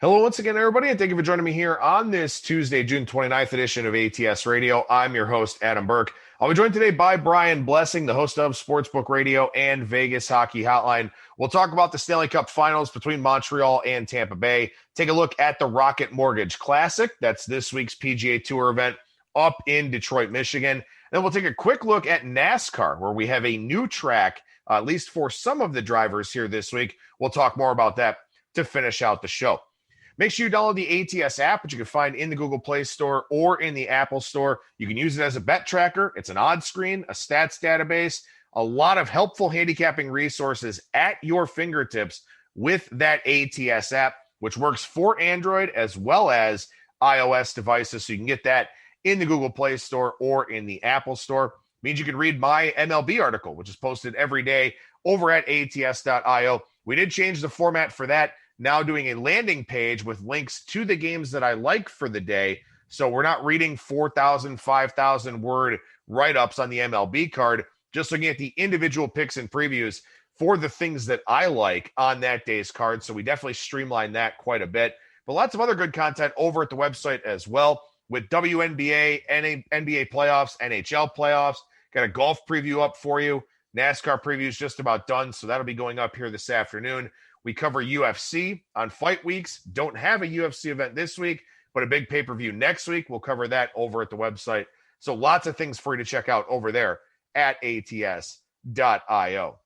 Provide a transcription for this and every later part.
Hello once again, everybody, and thank you for joining me here on this Tuesday, June 29th edition of ATS Radio. I'm your host, Adam Burke. I'll be joined today by Brian Blessing, the host of Sportsbook Radio and Vegas Hockey Hotline. We'll talk about the Stanley Cup Finals between Montreal and Tampa Bay. Take a look at the Rocket Mortgage Classic. That's this week's PGA Tour event up in Detroit, Michigan. Then we'll take a quick look at NASCAR, where we have a new track, at least for some of the drivers here this week. We'll talk more about that to finish out the show. Make sure you download the ATS app, which you can find in the Google Play Store or in the Apple Store. You can use it as a bet tracker. It's an odds screen, a stats database, a lot of helpful handicapping resources at your fingertips with that ATS app, which works for Android as well as iOS devices. So you can get that in the Google Play Store or in the Apple Store. It means you can read my MLB article, which is posted every day over at ats.io. We did change the format for that. Now doing a landing page with links to the games that I like for the day. So we're not reading 4,000, 5,000 word write-ups on the MLB card, just looking at the individual picks and previews for the things that I like on that day's card. So we definitely streamlined that quite a bit. But lots of other good content over at the website as well, with WNBA, NBA playoffs, NHL playoffs. Got a golf preview up for you. NASCAR preview is just about done, so that'll be going up here this afternoon. We cover UFC on fight weeks. Don't have a UFC event this week, but a big pay-per-view next week. We'll cover that over at the website. So lots of things for you to check out over there at ats.io.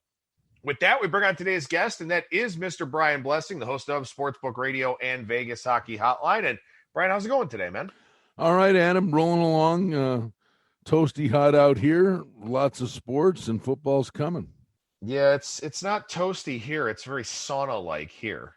With that, we bring on today's guest, and that is Mr. Brian Blessing, the host of Sportsbook Radio and Vegas Hockey Hotline. And Brian, how's it going today, man? All right, Adam, rolling along. Toasty hot out here. Lots of sports, and football's coming. Yeah, it's not toasty here. It's very sauna-like here.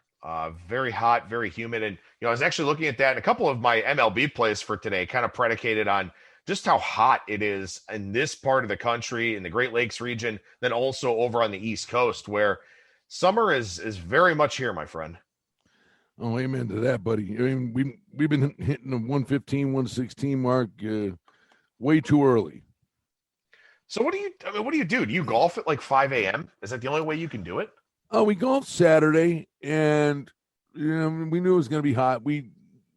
Very hot, very humid. And, I was actually looking at that, and a couple of my MLB plays for today kind of predicated on just how hot it is in this part of the country, in the Great Lakes region, then also over on the East Coast, where summer is very much here, my friend. Oh, amen to that, buddy. I mean, we've been hitting the 115, 116 mark way too early. So what do you do? Do you golf at like 5 a.m.? Is that the only way you can do it? Oh, we golfed Saturday, and we knew it was going to be hot. We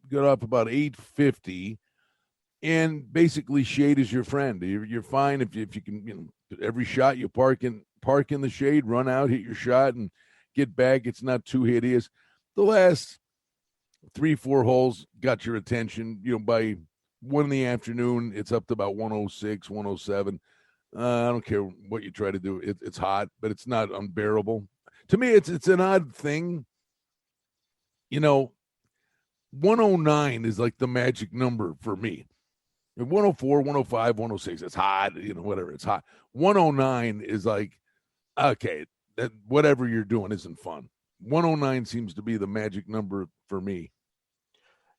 got up about 8:50, and basically shade is your friend. You're fine if you can. Every shot you park in the shade, run out, hit your shot, and get back. It's not too hideous. The last 3-4 holes got your attention. By 1 in the afternoon, it's up to about 106, 107. I don't care what you try to do. It's hot, but it's not unbearable. To me, it's an odd thing. 109 is like the magic number for me. 104, 105, 106, it's hot, whatever, it's hot. 109 is like, okay, that whatever you're doing isn't fun. 109 seems to be the magic number for me.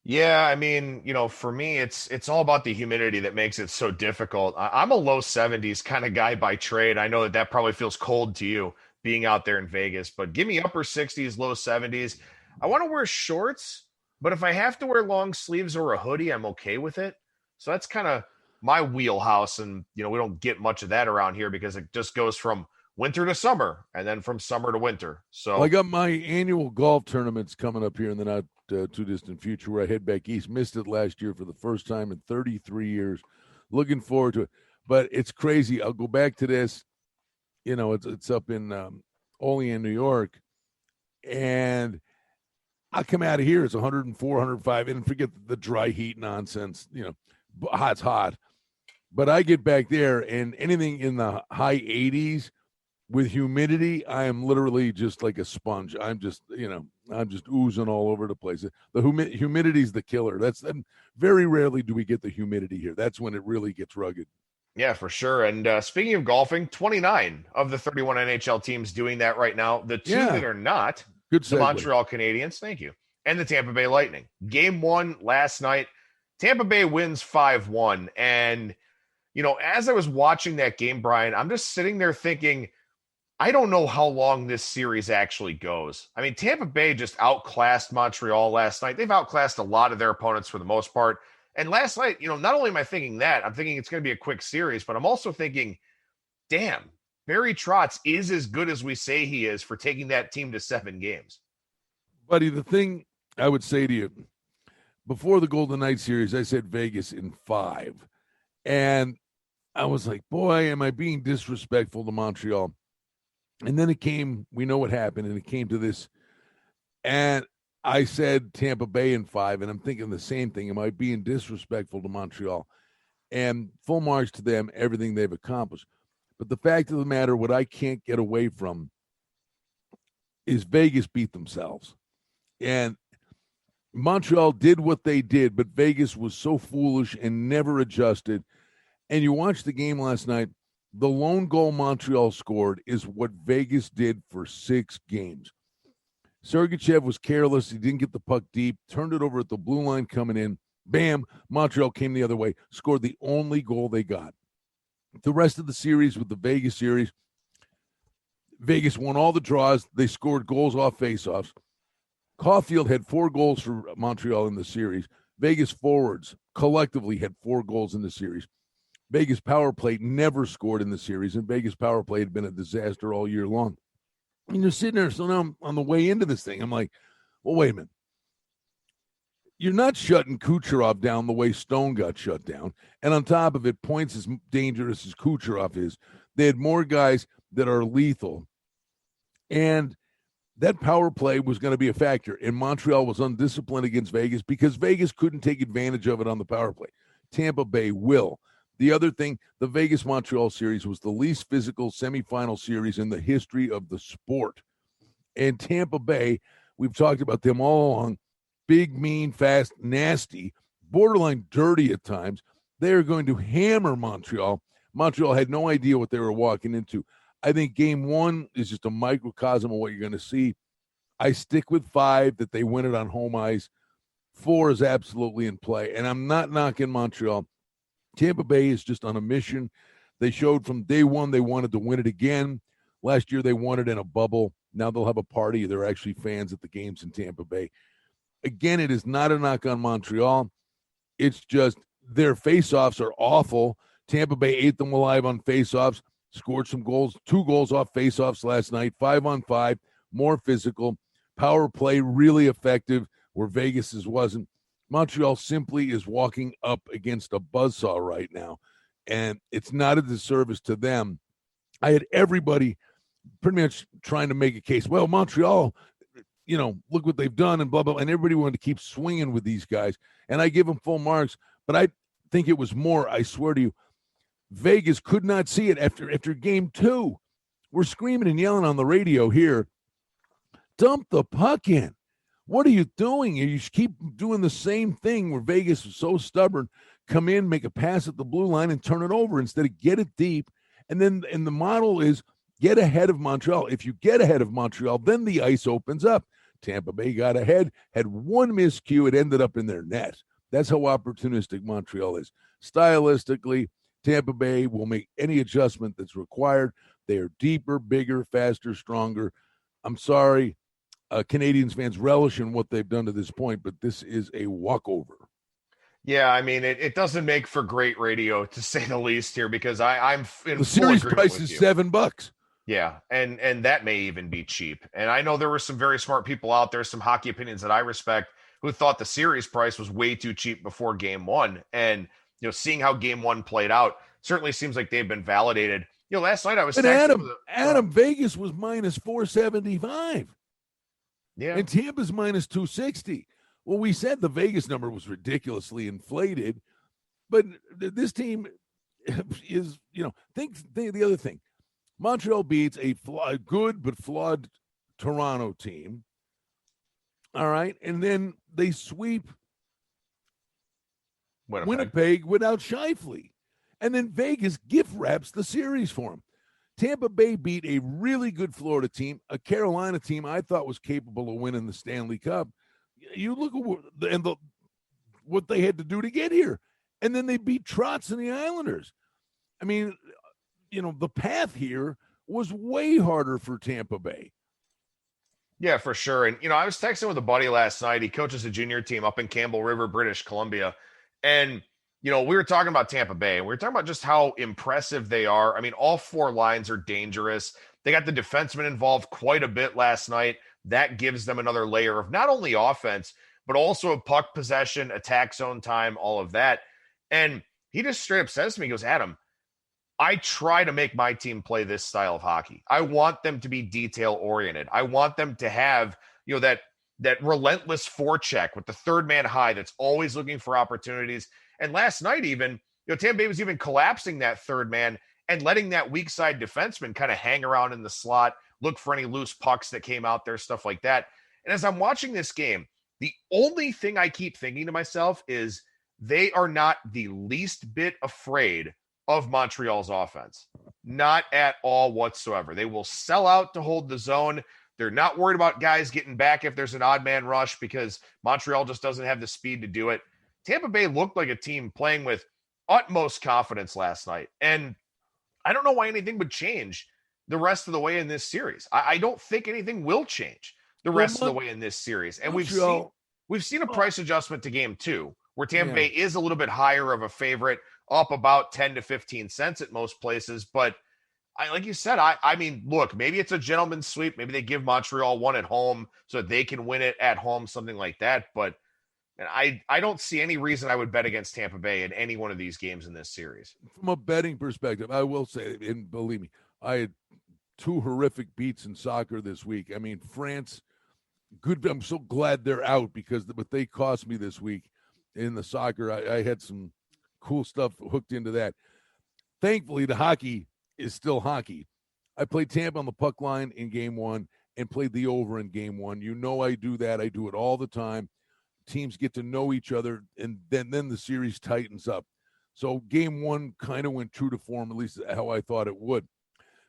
Yeah, I mean, for me, it's all about the humidity that makes it so difficult. I'm a low 70s kind of guy by trade. I know that probably feels cold to you being out there in Vegas, but give me upper 60s, low 70s. I want to wear shorts, but if I have to wear long sleeves or a hoodie, I'm okay with it. So that's kind of my wheelhouse, and we don't get much of that around here because it just goes from winter to summer and then from summer to winter. So I got my annual golf tournaments coming up here in the not too distant future, where I head back east. Missed it last year for the first time in 33 years. Looking forward to it, but it's crazy. I'll go back to this. It's up in Olean, New York, and I come out of here. It's 104, 105, and forget the dry heat nonsense. Hot's hot, but I get back there, and anything in the high 80s. With humidity, I am literally just like a sponge. I'm just oozing all over the place. The humidity is the killer. Very rarely do we get the humidity here. That's when it really gets rugged. Yeah, for sure. And speaking of golfing, 29 of the 31 NHL teams doing that right now. The two that are not, the Montreal Canadiens, thank you, and the Tampa Bay Lightning. Game 1 last night, Tampa Bay wins 5-1. And, as I was watching that game, Brian, I'm just sitting there thinking, I don't know how long this series actually goes. I mean, Tampa Bay just outclassed Montreal last night. They've outclassed a lot of their opponents for the most part. And last night, not only am I thinking that, I'm thinking it's going to be a quick series, but I'm also thinking, damn, Barry Trotz is as good as we say he is for taking that team to 7 games. Buddy, the thing I would say to you, before the Golden Knights series, I said Vegas in 5. And I was like, boy, am I being disrespectful to Montreal? And then it came, we know what happened, and it came to this. And I said Tampa Bay in 5, and I'm thinking the same thing. Am I being disrespectful to Montreal? And full marks to them, everything they've accomplished. But the fact of the matter, what I can't get away from is Vegas beat themselves. And Montreal did what they did, but Vegas was so foolish and never adjusted. And you watched the game last night, the lone goal Montreal scored is what Vegas did for 6 games. Sergachev was careless. He didn't get the puck deep, turned it over at the blue line coming in. Bam, Montreal came the other way, scored the only goal they got. The rest of the series with the Vegas series, Vegas won all the draws. They scored goals off faceoffs. Caulfield had 4 goals for Montreal in the series. Vegas forwards collectively had 4 goals in the series. Vegas power play never scored in the series, and Vegas power play had been a disaster all year long. And you're sitting there, so now I'm on the way into this thing. I'm like, well, wait a minute. You're not shutting Kucherov down the way Stone got shut down. And on top of it, points as dangerous as Kucherov is. They had more guys that are lethal. And that power play was going to be a factor. And Montreal was undisciplined against Vegas because Vegas couldn't take advantage of it on the power play. Tampa Bay will. The other thing, the Vegas-Montreal series was the least physical semifinal series in the history of the sport. And Tampa Bay, we've talked about them all along, big, mean, fast, nasty, borderline dirty at times. They are going to hammer Montreal. Montreal had no idea what they were walking into. I think game 1 is just a microcosm of what you're going to see. I stick with 5 that they win it on home ice. 4 is absolutely in play. And I'm not knocking Montreal. Tampa Bay is just on a mission. They showed from day 1 they wanted to win it again. Last year they won it in a bubble. Now they'll have a party. They're actually fans at the games in Tampa Bay. Again, it is not a knock on Montreal. It's just their faceoffs are awful. Tampa Bay ate them alive on faceoffs. Scored some goals, 2 goals off faceoffs last night, 5-on-5, more physical. Power play really effective where Vegas's wasn't. Montreal simply is walking up against a buzzsaw right now, and it's not a disservice to them. I had everybody pretty much trying to make a case. Well, Montreal, look what they've done and blah, blah, and everybody wanted to keep swinging with these guys, and I give them full marks, but I think it was more, I swear to you, Vegas could not see it after game 2. We're screaming and yelling on the radio here. Dump the puck in. What are you doing? You keep doing the same thing where Vegas is so stubborn. Come in, make a pass at the blue line, and turn it over instead of get it deep. And the model is get ahead of Montreal. If you get ahead of Montreal, then the ice opens up. Tampa Bay got ahead, had 1 miscue. It ended up in their net. That's how opportunistic Montreal is. Stylistically, Tampa Bay will make any adjustment that's required. They are deeper, bigger, faster, stronger. I'm sorry, Canadiens fans relish in what they've done to this point, but this is a walkover. Yeah, I mean, it doesn't make for great radio, to say the least here, because I'm in the series price is $7. Yeah, and that may even be cheap. And I know there were some very smart people out there, some hockey opinions that I respect, who thought the series price was way too cheap before game 1. And seeing how game 1 played out certainly seems like they've been validated. Last night I was Adam Vegas was minus 475. Yeah. And Tampa's minus 260. Well, we said the Vegas number was ridiculously inflated, but this team is, think the other thing. Montreal beats a good but flawed Toronto team. All right. And then they sweep Winnipeg without Scheifele. And then Vegas gift wraps the series for them. Tampa Bay beat a really good Florida team, a Carolina team I thought was capable of winning the Stanley Cup. You look at what they had to do to get here. And then they beat Trotz and the Islanders. I mean, the path here was way harder for Tampa Bay. Yeah, for sure. And, I was texting with a buddy last night. He coaches a junior team up in Campbell River, British Columbia. And, we were talking about Tampa Bay, and we were talking about just how impressive they are. I mean, all 4 lines are dangerous. They got the defensemen involved quite a bit last night. that gives them another layer of not only offense, but also puck possession, attack zone time, all of that. And he just straight up says to me, he goes, Adam, I try to make my team play this style of hockey. I want them to be detail oriented. I want them to have, that relentless forecheck with the third man high that's always looking for opportunities. And last night, even, Tampa Bay was even collapsing that third man and letting that weak side defenseman kind of hang around in the slot, look for any loose pucks that came out there, stuff like that. And as I'm watching this game, the only thing I keep thinking to myself is they are not the least bit afraid of Montreal's offense. Not at all whatsoever. They will sell out to hold the zone. They're not worried about guys getting back if there's an odd man rush because Montreal just doesn't have the speed to do it. Tampa Bay looked like a team playing with utmost confidence last night. And I don't know why anything would change the rest of the way in this series. I don't think anything will change the rest of the way in this series. And we've seen a price adjustment to game 2 where Tampa Bay is a little bit higher of a favorite, up about 10 to 15 cents at most places. But like you said, I mean, look, maybe it's a gentleman's sweep. Maybe they give Montreal one at home so that they can win it at home, something like that. But I don't see any reason I would bet against Tampa Bay in any one of these games in this series. From a betting perspective, I will say, and believe me, I had 2 horrific beats in soccer this week. I mean, France, good. I'm so glad they're out because what they cost me this week in the soccer, I had some cool stuff hooked into that. Thankfully, the hockey is still hockey. I played Tampa on the puck line in game 1 and played the over in game 1. You know I do that. I do it all the time. Teams get to know each other, and then the series tightens up. So game 1 kind of went true to form, at least how I thought it would.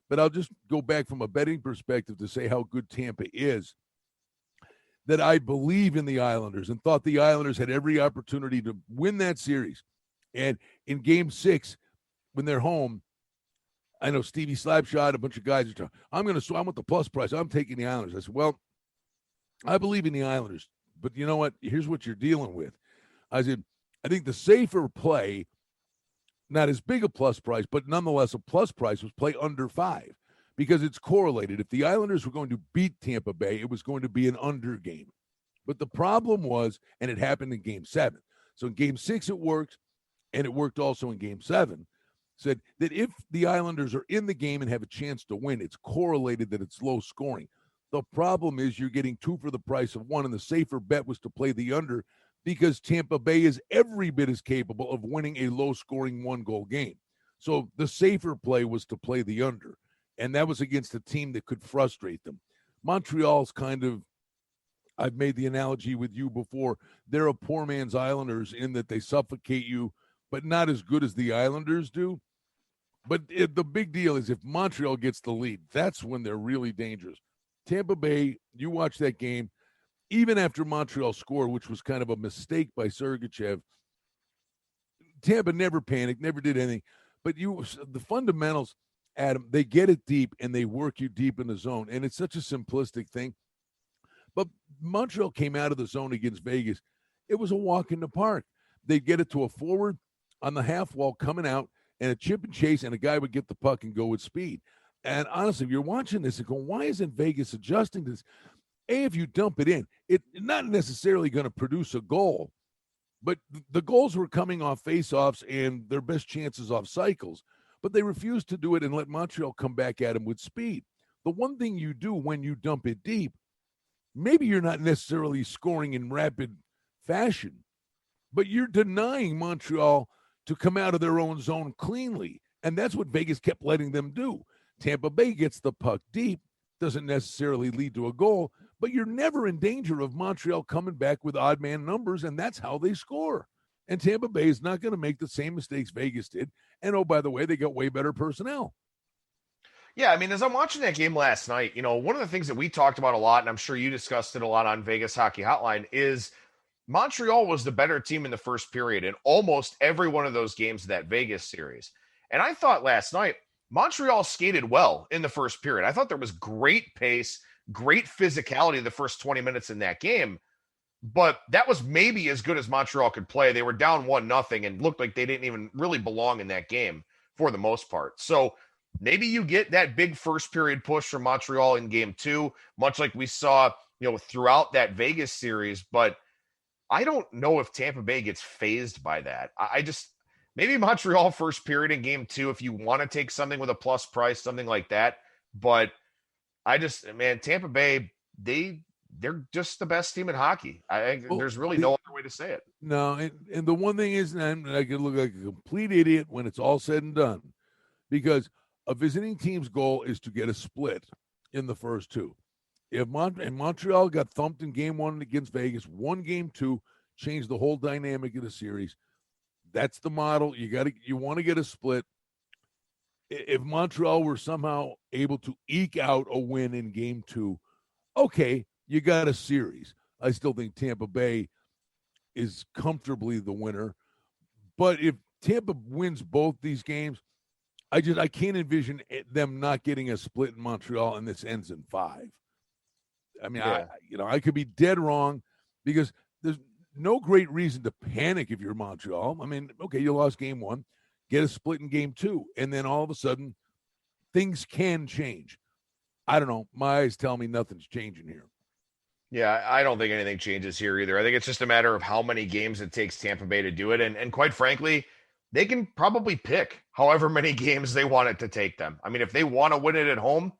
But I'll just go back from a betting perspective to say how good Tampa is, that I believe in the Islanders and thought the Islanders had every opportunity to win that series. And in game 6, when they're home, I know Stevie Slapshot, a bunch of guys are talking, I want the plus price. I'm taking the Islanders. I said, well, I believe in the Islanders, but you know what? Here's what you're dealing with. I said, I think the safer play, not as big a plus price, but nonetheless a plus price, was play under 5 because it's correlated. If the Islanders were going to beat Tampa Bay, it was going to be an under game. But the problem was, and it happened in game 7. So in game 6 it worked, and it worked also in game 7. Said that if the Islanders are in the game and have a chance to win, it's correlated that it's low scoring. The problem is you're getting 2 for the price of 1, and the safer bet was to play the under because Tampa Bay is every bit as capable of winning a low-scoring 1-goal game. So the safer play was to play the under, and that was against a team that could frustrate them. Montreal's kind of, I've made the analogy with you before, they're a poor man's Islanders in that they suffocate you, but not as good as the Islanders do. But the big deal is if Montreal gets the lead, that's when they're really dangerous. Tampa Bay, you watch that game, even after Montreal scored, which was kind of a mistake by Sergachev, Tampa never panicked, never did anything. But the fundamentals, Adam, they get it deep and they work you deep in the zone. And it's such a simplistic thing. But Montreal came out of the zone against Vegas. It was a walk in the park. They'd get it to a forward on the half wall coming out, and a chip and chase, and a guy would get the puck and go with speed. And honestly, if you're watching this and going, why isn't Vegas adjusting this? If you dump it in, it's not necessarily going to produce a goal, but the goals were coming off face-offs and their best chances off cycles. But they refused to do it and let Montreal come back at them with speed. The one thing you do when you dump it deep, maybe you're not necessarily scoring in rapid fashion, but you're denying Montreal to come out of their own zone cleanly. And that's what Vegas kept letting them do. Tampa Bay gets the puck deep, doesn't necessarily lead to a goal, but you're never in danger of Montreal coming back with odd man numbers, and that's how they score. And Tampa Bay is not going to make the same mistakes Vegas did. And, oh, by the way, they got way better personnel. Yeah, I mean, as I'm watching that game last night, one of the things that we talked about a lot, and I'm sure you discussed it a lot on Vegas Hockey Hotline, is Montreal was the better team in the first period in almost every one of those games of that Vegas series. And I thought last night, Montreal skated well in the first period. I thought there was great pace, great physicality the first 20 minutes in that game, but that was maybe as good as Montreal could play. They were down 1-0 and looked like they didn't even really belong in that game for the most part. So maybe you get that big first period push from Montreal in game 2, much like we saw, throughout that Vegas series. But I don't know if Tampa Bay gets phased by that. I just maybe Montreal first period in game 2 if you want to take something with a plus price, something like that. But man, Tampa Bay, they're just the best team in hockey. There's really no other way to say it. No, and the one thing is, and I could look like a complete idiot when it's all said and done, because a visiting team's goal is to get a split in the first two. If Montreal got thumped in game 1 against Vegas, won game 2, changed the whole dynamic of the series. That's the model. You want to get a split. If Montreal were somehow able to eke out a win in game 2, okay, you got a series. I still think Tampa Bay is comfortably the winner. But if Tampa wins both these games, I can't envision them not getting a split in Montreal and this ends in 5. I mean, yeah. I could be dead wrong because there's no great reason to panic if you're Montreal. I mean, okay, you lost game 1, get a split in game 2, and then all of a sudden things can change. I don't know. My eyes tell me nothing's changing here. Yeah, I don't think anything changes here either. I think it's just a matter of how many games it takes Tampa Bay to do it. And quite frankly, they can probably pick however many games they want it to take them. I mean, if they want to win it at home,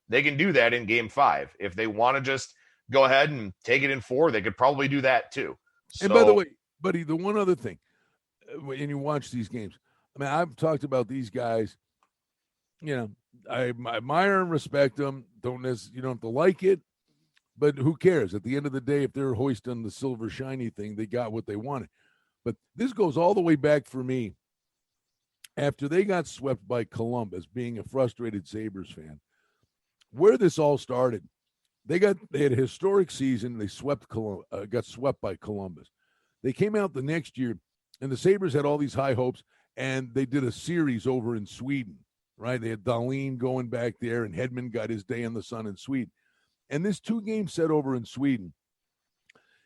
they can do that in game 5. If they want to just go ahead and take it in 4, they could probably do that too. And by the way, buddy, the one other thing, when you watch these games, I mean, I've talked about these guys, I admire and respect them. You don't have to like it, but who cares? At the end of the day, if they're hoisting the silver shiny thing, they got what they wanted. But this goes all the way back for me after they got swept by Columbus, being a frustrated Sabres fan. Where this all started, they had a historic season. They got swept by Columbus. They came out the next year, and the Sabres had all these high hopes, and they did a series over in Sweden, right? They had Dahlin going back there, and Hedman got his day in the sun in Sweden. And this 2-game set over in Sweden,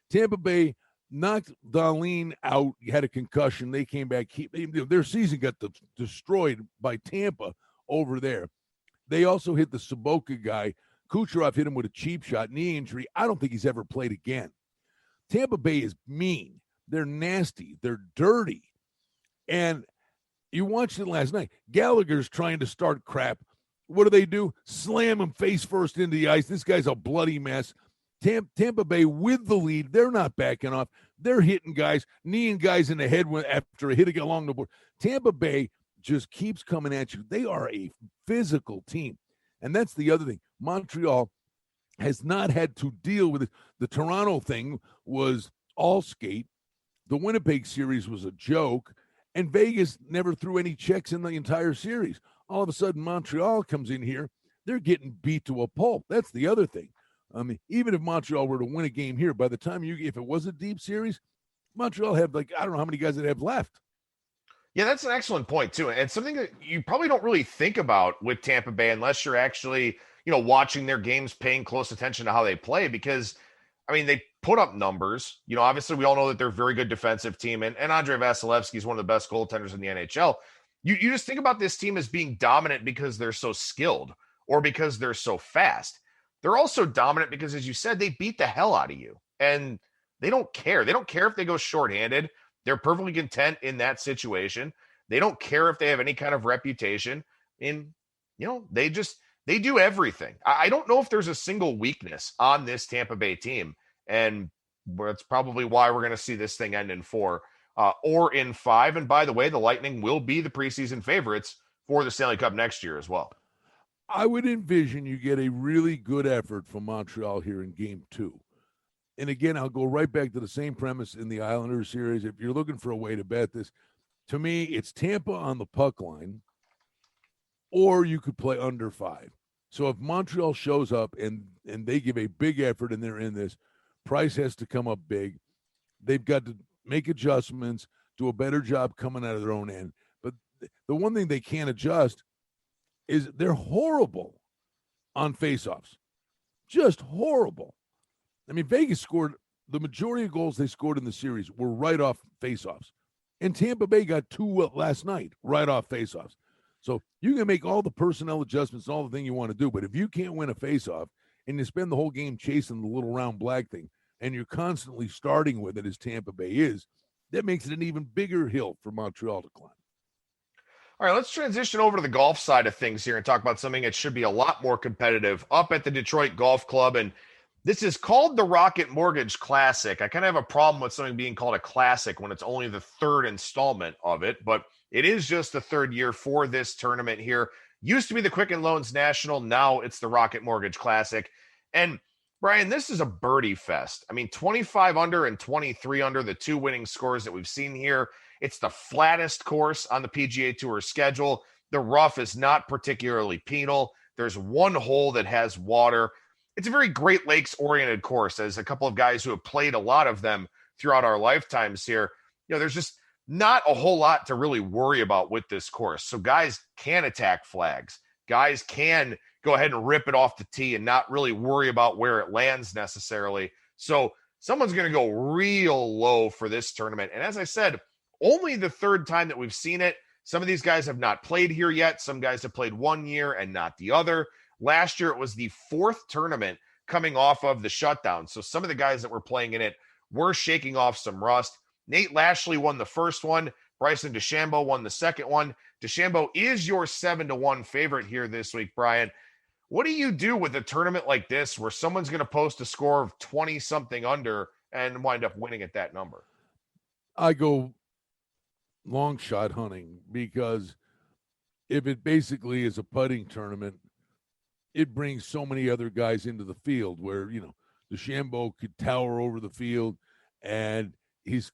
Tampa Bay knocked Dahlin out, had a concussion. They came back. Their season got destroyed by Tampa over there. They also hit the Sobotka guy. Kucherov hit him with a cheap shot, knee injury. I don't think he's ever played again. Tampa Bay is mean. They're nasty. They're dirty. And you watched it last night. Gallagher's trying to start crap. What do? Slam him face first into the ice. This guy's a bloody mess. Tampa Bay with the lead. They're not backing off. They're hitting guys, kneeing guys in the head after a hit along the board. Tampa Bay just keeps coming at you. They are a physical team. And that's the other thing. Montreal has not had to deal with it. The Toronto thing was all skate. The Winnipeg series was a joke. And Vegas never threw any checks in the entire series. All of a sudden, Montreal comes in here. They're getting beat to a pulp. That's the other thing. I mean, even if Montreal were to win a game here, by the time if it was a deep series, Montreal had I don't know how many guys they have left. Yeah, that's an excellent point too. And something that you probably don't really think about with Tampa Bay unless you're actually, watching their games, paying close attention to how they play, because I mean, they put up numbers. Obviously we all know that they're a very good defensive team, and Andrei Vasilevsky is one of the best goaltenders in the NHL. You just think about this team as being dominant because they're so skilled or because they're so fast. They're also dominant because, as you said, they beat the hell out of you, and they don't care. They don't care if they go shorthanded. They're perfectly content in that situation. They don't care if they have any kind of reputation. And, they do everything. I don't know if there's a single weakness on this Tampa Bay team, and that's probably why we're going to see this thing end in 4 or in 5. And by the way, the Lightning will be the preseason favorites for the Stanley Cup next year as well. I would envision you get a really good effort from Montreal here in game 2. And again, I'll go right back to the same premise in the Islanders series. If you're looking for a way to bet this, to me, it's Tampa on the puck line, or you could play under 5. So if Montreal shows up and they give a big effort and they're in this, price has to come up big. They've got to make adjustments, do a better job coming out of their own end. But the one thing they can't adjust is they're horrible on faceoffs. Just horrible. I mean, Vegas scored the majority of goals they scored in the series were right off faceoffs. And Tampa Bay got 2 last night, right off faceoffs. So you can make all the personnel adjustments and all the thing you want to do, but if you can't win a face-off and you spend the whole game chasing the little round black thing, and you're constantly starting with it as Tampa Bay is, that makes it an even bigger hill for Montreal to climb. All right, let's transition over to the golf side of things here and talk about something that should be a lot more competitive up at the Detroit Golf Club. And this is called the Rocket Mortgage Classic. I kind of have a problem with something being called a classic when it's only the third installment of it, but it is just the third year for this tournament here. Used to be the Quicken Loans National. Now it's the Rocket Mortgage Classic. And Brian, this is a birdie fest. I mean, 25 under and 23 under, the two winning scores that we've seen here. It's the flattest course on the PGA Tour schedule. The rough is not particularly penal. There's one hole that has water. It's a very Great Lakes-oriented course, as a couple of guys who have played a lot of them throughout our lifetimes here. You know, there's just not a whole lot to really worry about with this course. So guys can attack flags. Guys can go ahead and rip it off the tee and not really worry about where it lands necessarily. So someone's going to go real low for this tournament. And as I said, only the third time that we've seen it. Some of these guys have not played here yet. Some guys have played 1 year and not the other. Last year, it was the fourth tournament coming off of the shutdown. So some of the guys that were playing in it were shaking off some rust. Nate Lashley won the first one. Bryson DeChambeau won the second one. DeChambeau is your 7-1 favorite here this week, Brian. What do you do with a tournament like this where someone's going to post a score of 20-something under and wind up winning at that number? I go long shot hunting, because if it basically is a putting tournament, it brings so many other guys into the field where, you know, DeChambeau could tower over the field and he's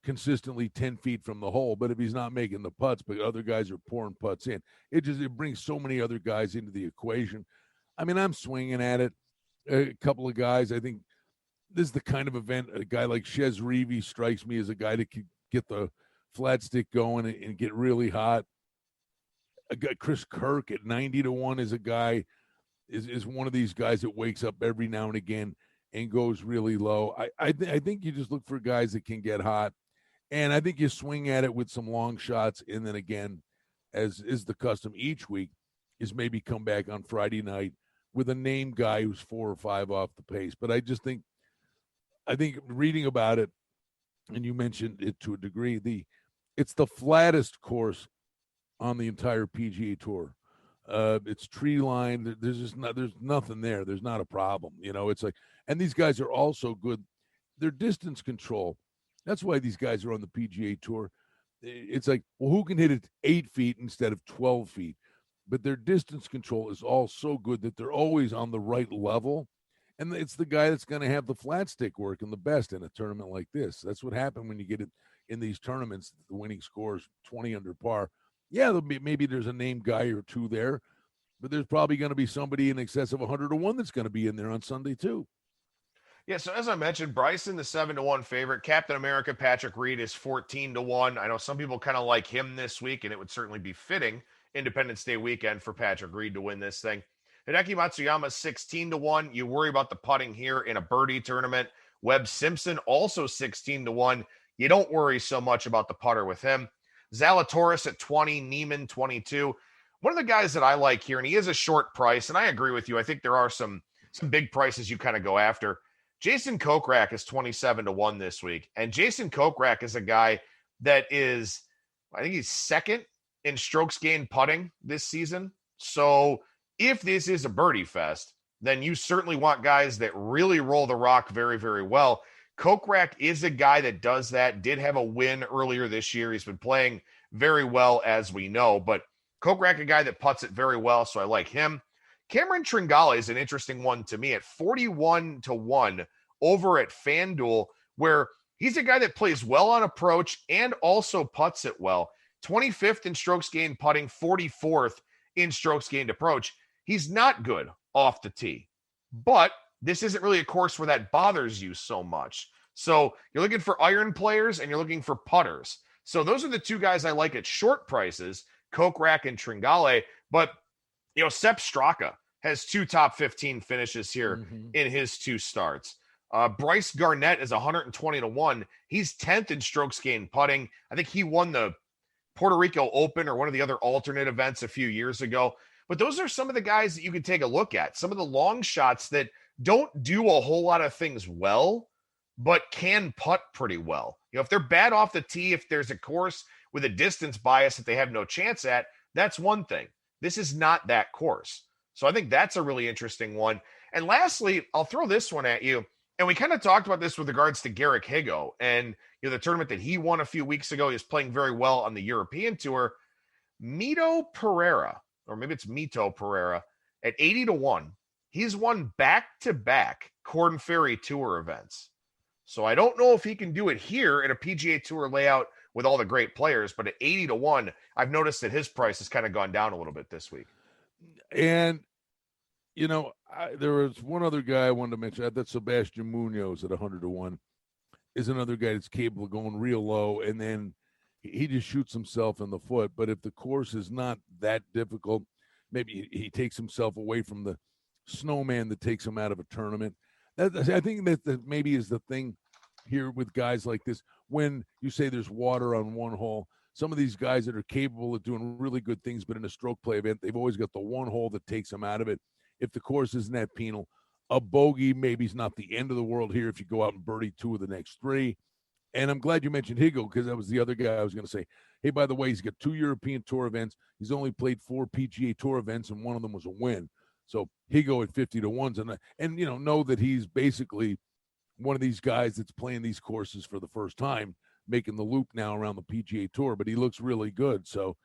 consistently 10 feet from the hole. But if he's not making the putts, but other guys are pouring putts in, it brings so many other guys into the equation. I mean, I'm swinging at it. A couple of guys, I think this is the kind of event, a guy like Chez Reavie strikes me as a guy that could get the flat stick going and get really hot. A guy, Chris Kirk at 90-1 is a guy, is one of these guys that wakes up every now and again and goes really low. I think you just look for guys that can get hot, and I think you swing at it with some long shots, and then again, as is the custom each week, is maybe come back on Friday night with a name guy who's 4 or 5 off the pace. But I think reading about it, and you mentioned it to a degree, it's the flattest course on the entire PGA Tour. It's tree lined. There's nothing there. There's not a problem. You know, it's like, and these guys are also good. Their distance control. That's why these guys are on the PGA Tour. It's like, well, who can hit it 8 feet instead of 12 feet? But their distance control is all so good that they're always on the right level. And it's the guy that's going to have the flat stick working the best in a tournament like this. That's what happened when you get it in these tournaments. The winning scores 20 under par. Yeah, maybe there's a name guy or two there, but there's probably going to be somebody in excess of 100-1 that's going to be in there on Sunday too. Yeah, so as I mentioned, Bryson, the 7-1 favorite. Captain America, Patrick Reed, is 14-1. I know some people kind of like him this week, and it would certainly be fitting Independence Day weekend for Patrick Reed to win this thing. Hideki Matsuyama, 16-1. You worry about the putting here in a birdie tournament. Webb Simpson, also 16-1. You don't worry so much about the putter with him. Zalatoris at 20, Neiman 22. One of the guys that I like here, and he is a short price, and I agree with you. I think there are some big prices you kind of go after. Jason Kokrak is 27-1 this week. And Jason Kokrak is a guy that is, I think he's second in strokes gained putting this season. So if this is a birdie fest, then you certainly want guys that really roll the rock very, very well. Kokrak is a guy that does that, did have a win earlier this year. He's been playing very well, as we know, but Kokrak, a guy that putts it very well, so I like him. Cameron Tringale is an interesting one to me at 41-1 over at FanDuel, where he's a guy that plays well on approach and also putts it well. 25th in strokes gained putting, 44th in strokes gained approach. He's not good off the tee, but this isn't really a course where that bothers you so much. So you're looking for iron players and you're looking for putters. So those are the two guys I like at short prices, Kokrak and Tringale. But, you know, Sepp Straka has 2 top 15 finishes here in his 2 starts. Bryce Garnett is 120-1. He's 10th in strokes gained putting. I think he won the Puerto Rico Open or one of the other alternate events a few years ago. But those are some of the guys that you can take a look at. Some of the long shots that don't do a whole lot of things well, but can putt pretty well. If they're bad off the tee, if there's a course with a distance bias that they have no chance at, that's one thing. This is not that course. So I think that's a really interesting one. And lastly, I'll throw this one at you. And we kind of talked about this with regards to Garrick Higgo and the tournament that he won a few weeks ago. He was playing very well on the European Tour. Mito Pereira, or maybe it's Mito Pereira, at 80-1. He's won back-to-back Corn Ferry Tour events. So I don't know if he can do it here in a PGA Tour layout with all the great players, but at 80-1, I've noticed that his price has kind of gone down a little bit this week. And, there was one other guy I wanted to mention. That Sebastian Munoz at 100-1 is another guy that's capable of going real low, and then he just shoots himself in the foot. But if the course is not that difficult, maybe he takes himself away from the snowman that takes him out of a tournament. I think that maybe is the thing here with guys like this. When you say there's water on one hole, some of these guys that are capable of doing really good things, but in a stroke play event, they've always got the one hole that takes them out of it. If the course isn't that penal, a bogey maybe is not the end of the world here if you go out and birdie 2 of the next 3. And I'm glad you mentioned Higgo, because that was the other guy I was going to say. Hey, by the way, he's got 2 European Tour events. He's only played 4 PGA Tour events, and one of them was a win. So Higgo at 50-1, and know that he's basically one of these guys that's playing these courses for the first time, making the loop now around the PGA Tour. But he looks really good. So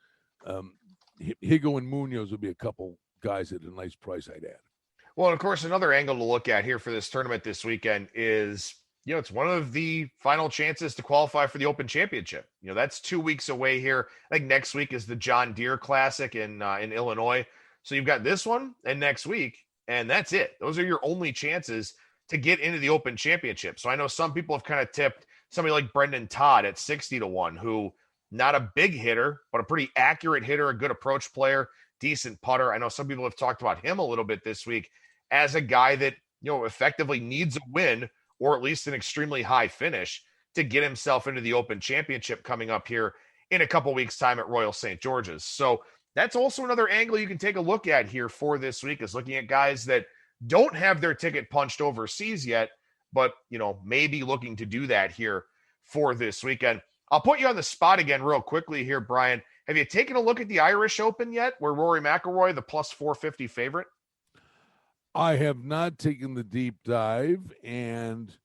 Higgo and Munoz would be a couple guys at a nice price I'd add. Well, and of course, another angle to look at here for this tournament this weekend is, it's one of the final chances to qualify for the Open Championship. That's 2 weeks away here. I think next week is the John Deere Classic in Illinois. So you've got this one and next week, and that's it. Those are your only chances to get into the Open Championship. So I know some people have kind of tipped somebody like Brendan Todd at 60-1, who not a big hitter, but a pretty accurate hitter, a good approach player, decent putter. I know some people have talked about him a little bit this week as a guy that, effectively needs a win or at least an extremely high finish to get himself into the Open Championship coming up here in a couple weeks' time at Royal St. George's. So that's also another angle you can take a look at here for this week, is looking at guys that don't have their ticket punched overseas yet, but, maybe looking to do that here for this weekend. I'll put you on the spot again real quickly here, Brian. Have you taken a look at the Irish Open yet, where Rory McIlroy, the plus 450 favorite? I have not taken the deep dive, and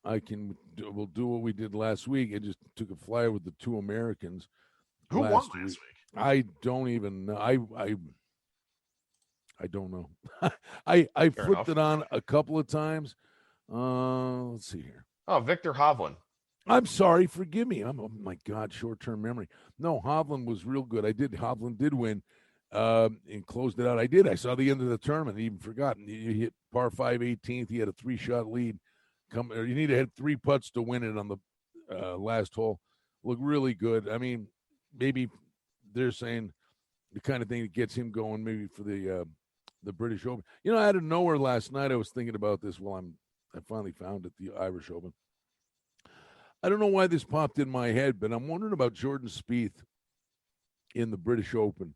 we'll do what we did last week. I just took a flyer with the 2 Americans. Who won last week? I don't even know. I don't know. I flipped it on a couple of times. Let's see here. Oh, Victor Hovland. I'm sorry. Forgive me. Oh my God, short-term memory. No, Hovland was real good. Hovland did win and closed it out. I saw the end of the tournament. I even forgotten. You hit par 5 18th. He had a 3-shot lead. You need to hit 3 putts to win it on the last hole. Looked really good. I mean, maybe they're saying the kind of thing that gets him going maybe for the British Open. Out of nowhere last night, I was thinking about this while I finally found it, the Irish Open. I don't know why this popped in my head, but I'm wondering about Jordan Spieth in the British Open.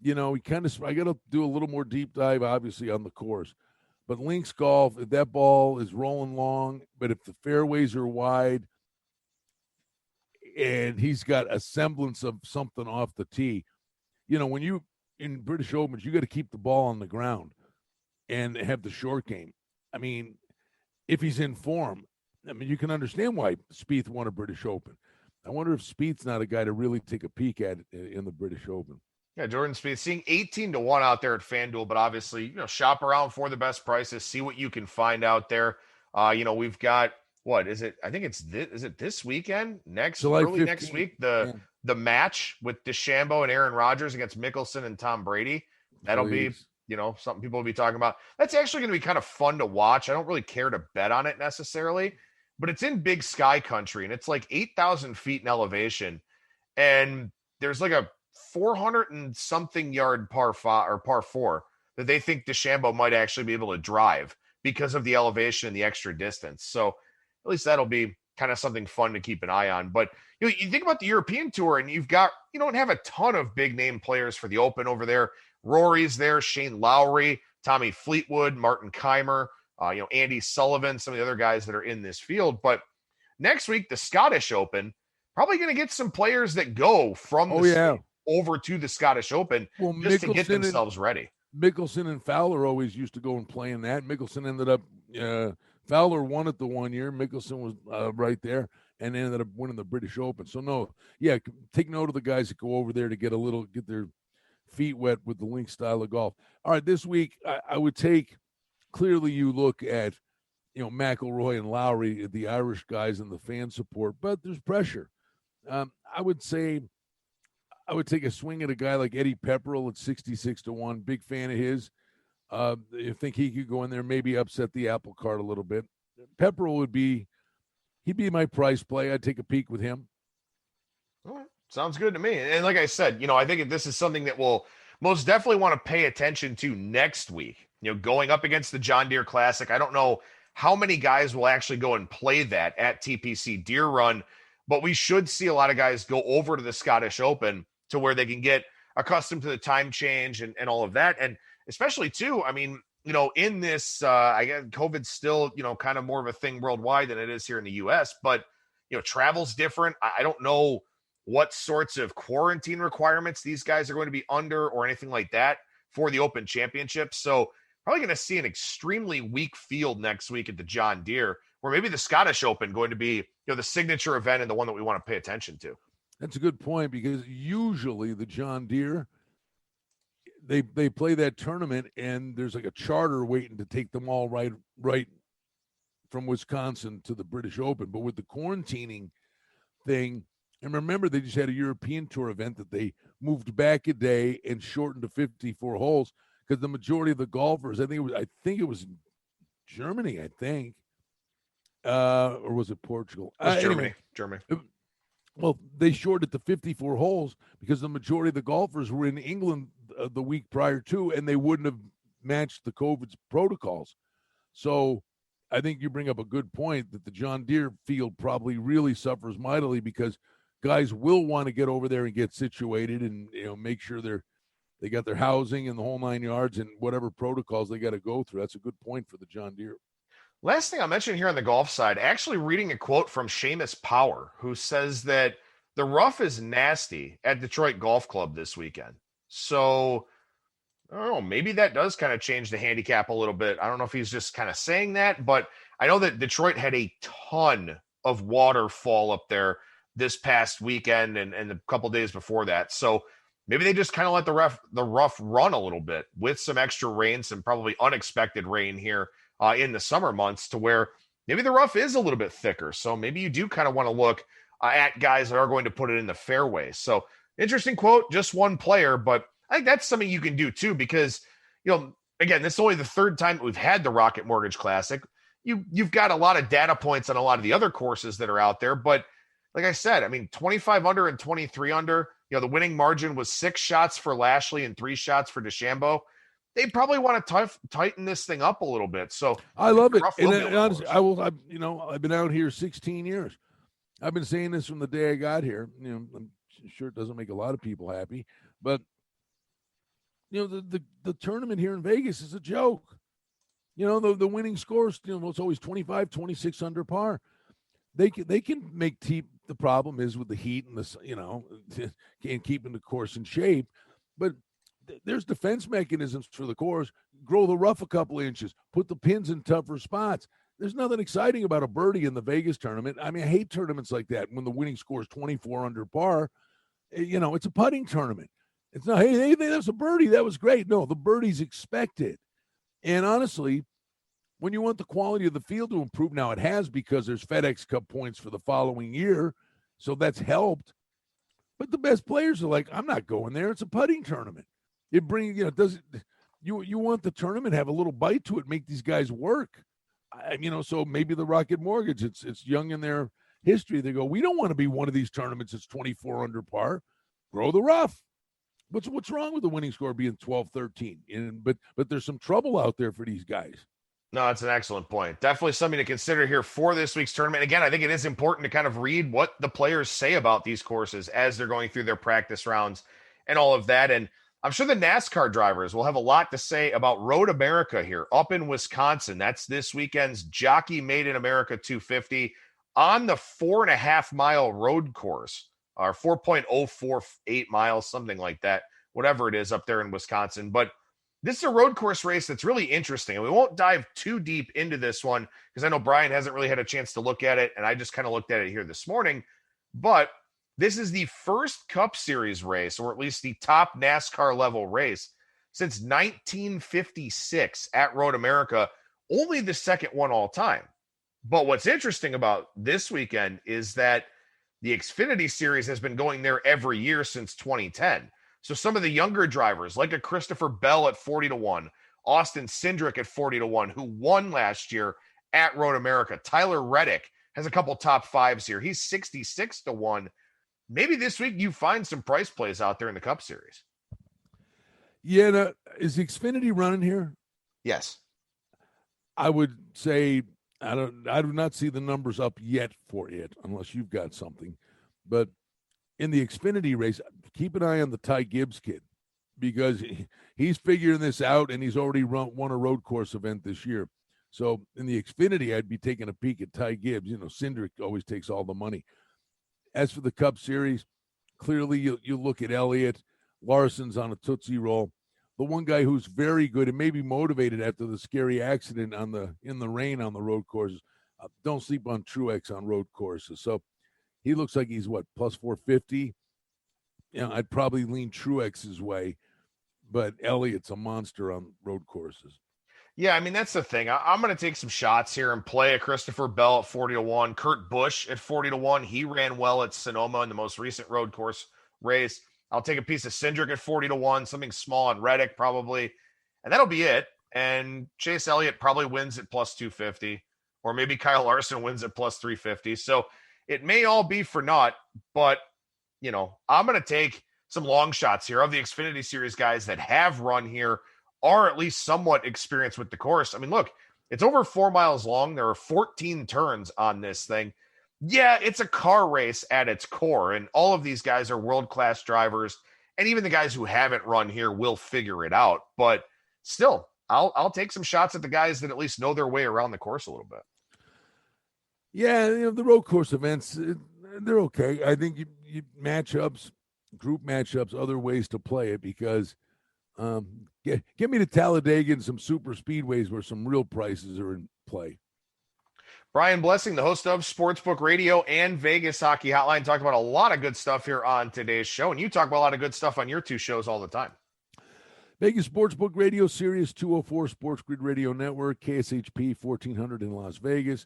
I got to do a little more deep dive, obviously, on the course. But links golf, if that ball is rolling long, but if the fairways are wide and he's got a semblance of something off the tee, when you in British Opens, you got to keep the ball on the ground and have the short game. I mean, if he's in form, you can understand why Spieth won a British Open. I wonder if Spieth's not a guy to really take a peek at in the British Open. Yeah, Jordan Spieth, seeing 18-1 out there at FanDuel, but obviously, shop around for the best prices, see what you can find out there. We've got, what is it? I think is it this weekend? Early 15th, next week, the match with Deshambo and Aaron Rodgers against Mickelson and Tom Brady. That'll be, something people will be talking about. That's actually going to be kind of fun to watch. I don't really care to bet on it necessarily, but it's in Big Sky Country, and it's like 8,000 feet in elevation, and there's like a 400 and something yard par 4 that they think Deshambo might actually be able to drive because of the elevation and the extra distance. So at least that'll be kind of something fun to keep an eye on. But you think about the European Tour, and you don't have a ton of big name players for the Open over there. Rory's there, Shane Lowry, Tommy Fleetwood, Martin Keimer, Andy Sullivan, some of the other guys that are in this field. But next week, the Scottish Open, probably going to get some players that go from over to the Scottish Open just to get themselves ready. Mickelson and Fowler always used to go and play in that. Mickelson ended up Fowler won it the one year. Mickelson was right there and ended up winning the British Open. So take note of the guys that go over there to get their feet wet with the link style of golf. All right, this week I would take, clearly you look at McIlroy and Lowry, the Irish guys, and the fan support, but there's pressure. I would say I would take a swing at a guy like Eddie Pepperell at 66-1. Big fan of his. You think he could go in there, maybe upset the apple cart a little bit. Pepperell he'd be my price play. I'd take a peek with him. All right. Sounds good to me. And like I said, I think this is something that we'll most definitely want to pay attention to next week. Going up against the John Deere Classic. I don't know how many guys will actually go and play that at TPC Deer Run, but we should see a lot of guys go over to the Scottish Open to where they can get accustomed to the time change and all of that. And especially too, in this, I guess COVID's still, kind of more of a thing worldwide than it is here in the US, but, travel's different. I don't know what sorts of quarantine requirements these guys are going to be under or anything like that for the Open Championship. So probably going to see an extremely weak field next week at the John Deere, where maybe the Scottish Open going to be, the signature event and the one that we want to pay attention to. That's a good point, because usually the John Deere, they play that tournament and there's like a charter waiting to take them all right from Wisconsin to the British Open. But with the quarantining thing, and remember, they just had a European Tour event that they moved back a day and shortened to 54 holes, because the majority of the golfers, I think it was in Germany, or was it Portugal? Germany. Well, they shortened it to 54 holes because the majority of the golfers were in England the week prior to, and they wouldn't have matched the COVID protocols. So I think you bring up a good point that the John Deere field probably really suffers mightily, because guys will want to get over there and get situated and make sure they got their housing and the whole 9 yards and whatever protocols they got to go through. That's a good point for the John Deere. Last thing I'll mention here on the golf side, actually reading a quote from Seamus Power, who says that the rough is nasty at Detroit Golf Club this weekend. So, I don't know, maybe that does kind of change the handicap a little bit. I don't know if he's just kind of saying that, but I know that Detroit had a ton of waterfall up there this past weekend and a couple days before that. So maybe they just kind of let the rough run a little bit with some extra rain, some probably unexpected rain here in the summer months, to where maybe the rough is a little bit thicker. So maybe you do kind of want to look at guys that are going to put it in the fairway. So interesting quote, just one player, but I think that's something you can do too, because, again, this is only the third time that we've had the Rocket Mortgage Classic. You've got a lot of data points on a lot of the other courses that are out there, but like I said, 25 under and 23 under, the winning margin was 6 shots for Lashley and 3 shots for Deshambo. They probably want to tighten this thing up a little bit. So I love it. And honestly, I've been out here 16 years. I've been saying this from the day I got here. I'm sure it doesn't make a lot of people happy, but the tournament here in Vegas is a joke. The winning scores, it's always 25, 26 under par. They can make the problem is with the heat and and keeping the course in shape, but there's defense mechanisms for the course. Grow the rough a couple inches, put the pins in tougher spots. There's nothing exciting about a birdie in the Vegas tournament. I hate tournaments like that when the winning score is 24 under par. It's a putting tournament. It's not, hey, that's a birdie. That was great. No, the birdie's expected. And honestly, when you want the quality of the field to improve, now it has, because there's FedEx Cup points for the following year, so that's helped. But the best players are like, I'm not going there. It's a putting tournament. It brings, you want the tournament to have a little bite to it, make these guys work. So maybe the Rocket Mortgage, it's young in their history. They go, we don't want to be one of these tournaments that's 24 under par. Grow the rough. What's wrong with the winning score being 12, 13? But there's some trouble out there for these guys. No, that's an excellent point. Definitely something to consider here for this week's tournament. Again, I think it is important to kind of read what the players say about these courses as they're going through their practice rounds and all of that. And I'm sure the NASCAR drivers will have a lot to say about Road America here up in Wisconsin. That's this weekend's Jockey Made in America 250 on the 4.5-mile road course, or 4.048 miles, something like that, whatever it is up there in Wisconsin. But this is a road course race that's really interesting. And we won't dive too deep into this one because I know Brian hasn't really had a chance to look at it, and I just kind of looked at it here this morning. But this is the first Cup Series race, or at least the top NASCAR level race, since 1956 at Road America, only the second one all time. But what's interesting about this weekend is that the Xfinity Series has been going there every year since 2010. So some of the younger drivers, like a Christopher Bell at 40-1, Austin Cindric at 40-1, who won last year at Road America. Tyler Reddick has a couple top fives here. He's 66-1. Maybe this week you find some price plays out there in the Cup Series. Yeah, is Xfinity running here? Yes. I would say I do not see the numbers up yet for it, unless you've got something. But in the Xfinity race, keep an eye on the Ty Gibbs kid, because he's figuring this out, and he's already won a road course event this year. So in the Xfinity, I'd be taking a peek at Ty Gibbs. You know, Cindric always takes all the money. As for the Cup Series, clearly you look at Elliott. Larson's on a Tootsie Roll. The one guy who's very good and maybe motivated after the scary accident in the rain on the road courses. Don't sleep on Truex on road courses. So he looks like he's plus 450. You know, I'd probably lean Truex's way, but Elliott's a monster on road courses. Yeah, I mean, that's the thing. I'm going to take some shots here and play a Christopher Bell at 40-1, Kurt Busch at 40-1. He ran well at Sonoma in the most recent road course race. I'll take a piece of Cindric at 40-1, something small on Reddick probably, and that'll be it. And Chase Elliott probably wins at plus 250, or maybe Kyle Larson wins at plus 350. So it may all be for naught, but, you know, I'm going to take some long shots here of the Xfinity Series guys that have run here, are at least somewhat experienced with the course. I mean, look, it's over 4 miles long. There are 14 turns on this thing. Yeah, it's a car race at its core, and all of these guys are world-class drivers, and even the guys who haven't run here will figure it out. But still, I'll take some shots at the guys that at least know their way around the course a little bit. Yeah, you know, the road course events, they're okay. I think you matchups, group matchups, other ways to play it, because give me the Talladega and some super speedways where some real prices are in play. Brian Blessing, the host of Sportsbook Radio and Vegas Hockey Hotline, talked about a lot of good stuff here on today's show, and you talk about a lot of good stuff on your two shows all the time. Vegas Sportsbook Radio, Sirius 204, Sports Grid Radio Network, KSHP 1400 in Las Vegas,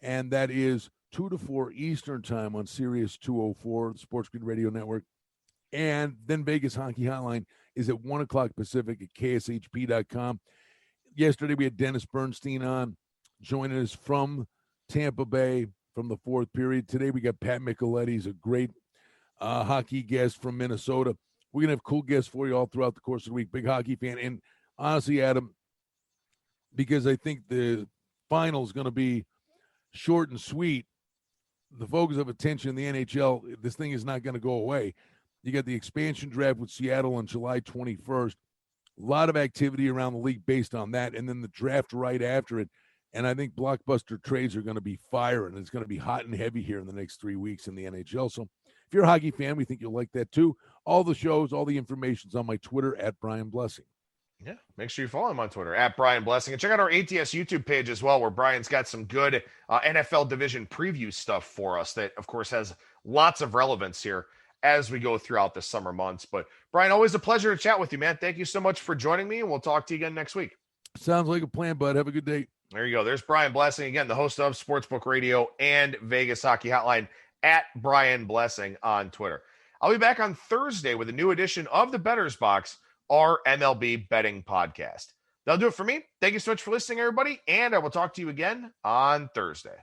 and that is 2 to 4 Eastern Time on Sirius 204, the Sports Grid Radio Network, and then Vegas Hockey Hotline is at 1 o'clock Pacific at KSHP.com. Yesterday we had Dennis Bernstein on, joining us from Tampa Bay from the fourth period. Today we got Pat Micheletti. He's a great hockey guest from Minnesota. We're going to have cool guests for you all throughout the course of the week. Big hockey fan. And honestly, Adam, because I think the final is going to be short and sweet, the focus of attention in the NHL, this thing is not going to go away. You got the expansion draft with Seattle on July 21st. A lot of activity around the league based on that, and then the draft right after it. And I think blockbuster trades are going to be firing. It's going to be hot and heavy here in the next 3 weeks in the NHL. So if you're a hockey fan, we think you'll like that too. All the shows, all the information's on my Twitter at Brian Blessing. Yeah, make sure you follow him on Twitter at Brian Blessing, and check out our ATS YouTube page as well, where Brian's got some good NFL division preview stuff for us that, of course, has lots of relevance here as we go throughout the summer months. But Brian, always a pleasure to chat with you, man. Thank you so much for joining me, and we'll talk to you again next week. Sounds like a plan, bud. Have a good day. There you go. There's Brian Blessing, again, the host of Sportsbook Radio and Vegas Hockey Hotline at Brian Blessing on Twitter. I'll be back on Thursday with a new edition of the Bettor's Box, our MLB betting podcast. That'll do it for me. Thank you so much for listening, everybody, and I will talk to you again on Thursday.